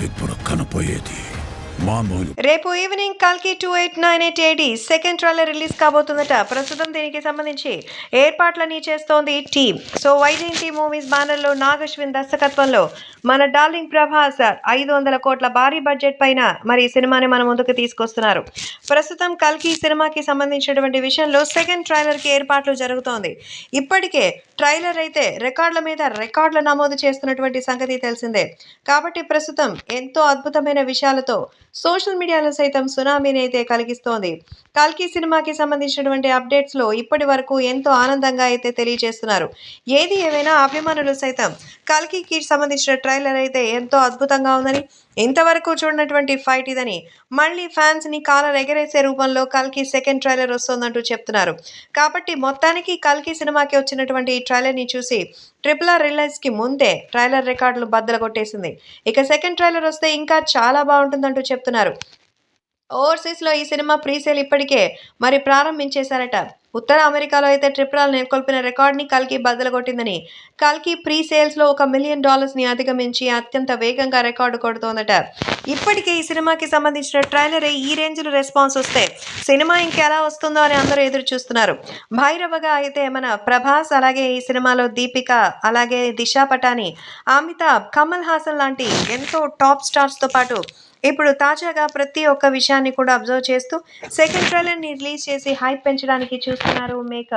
ఇప్పుడు కనపోయేది మామూలు. రేపు ఈవినింగ్ కల్కి 2898 AD సెకండ్ ట్రైలర్ రిలీజ్ కాబోతుందట. ప్రస్తుతం దీనికి సంబంధించి ఏర్పాట్లని చేస్తోంది team. So Vyjayanthi movies banner లో నాగశ్విన్ దర్శకత్వంలో మన డార్లింగ్ ప్రభాస్ 500 కోట్ల భారీ బడ్జెట్ పైన మరి ఈ సినిమాని మన ముందుకు తీసుకొస్తున్నారు. ప్రస్తుతం కల్కి సినిమాకి సంబంధించినటువంటి విషయంలో సెకండ్ ట్రైలర్ కి ఏర్పాట్లు జరుగుతోంది. ఇప్పటికే ట్రైలర్ అయితే రికార్డుల మీద రికార్డులు నమోదు చేస్తున్నటువంటి సంగతి తెలిసిందే. కాబట్టి ప్రస్తుతం ఎంతో అద్భుతమైన విషయాలతో సోషల్ మీడియాలో సైతం సునామీని అయితే కలిగిస్తోంది. కల్కి సినిమాకి సంబంధించినటువంటి అప్డేట్స్ లో ఇప్పటి వరకు ఎంతో ఆనందంగా అయితే తెలియజేస్తున్నారు. ఏది ఏమైనా అభిమానులు సైతం కల్కికి సంబంధించిన ట్రైలర్ అయితే ఎంతో అద్భుతంగా ఉందని, ఇంతవరకు చూడనటువంటి ఫైట్ ఇదని, మళ్ళీ ఫ్యాన్స్ ని కాలర్ ఎగరేసే రూపంలో కల్కి సెకండ్ ట్రైలర్ వస్తోందంటూ చెప్తున్నారు. కాబట్టి మొత్తానికి కల్కి సినిమాకి వచ్చినటువంటి ఈ ట్రైలర్ ని చూసి RRR రిలీజ్ కి ముందే ట్రైలర్ రికార్డులు బద్దలు కొట్టేసింది. ఇక సెకండ్ ట్రైలర్ వస్తే ఇంకా చాలా బాగుంటుందంటూ చెప్తున్నారు. ఓవర్సీస్ లో ఈ సినిమా ప్రీసేల్ ఇప్పటికే మరి ప్రారంభించేశారట. ఉత్తర అమెరికాలో అయితే RRR నెలకొల్పిన రికార్డ్ ని కల్కి బద్దలు కొట్టిందని, కల్కి ప్రీ సేల్స్ లో $1 మిలియన్ ని అధిగమించి అత్యంత వేగంగా రికార్డు కొడుతోందట. ఇప్పటికే ఈ సినిమాకి సంబంధించిన ట్రైలర్ ఈ రేంజ్ లో రెస్పాన్స్ వస్తే సినిమా ఇంకెలా వస్తుందో అని అందరూ ఎదురు చూస్తున్నారు. భైరవగా అయితే మన ప్రభాస్, అలాగే ఈ సినిమాలో దీపిక, అలాగే దిశా పటాని, అమితాబ్, కమల్ హాసన్ లాంటి ఎంతో టాప్ స్టార్స్ తో పాటు ఇప్పుడు తాజాగా ప్రతి ఒక్క విషయాన్ని కూడా అబ్జర్వ్ చేస్తూ సెకండ్ ట్రైలర్ ని రిలీజ్ చేసి హైప్ పెంచడానికి చూస్తున్నారు మేకర్.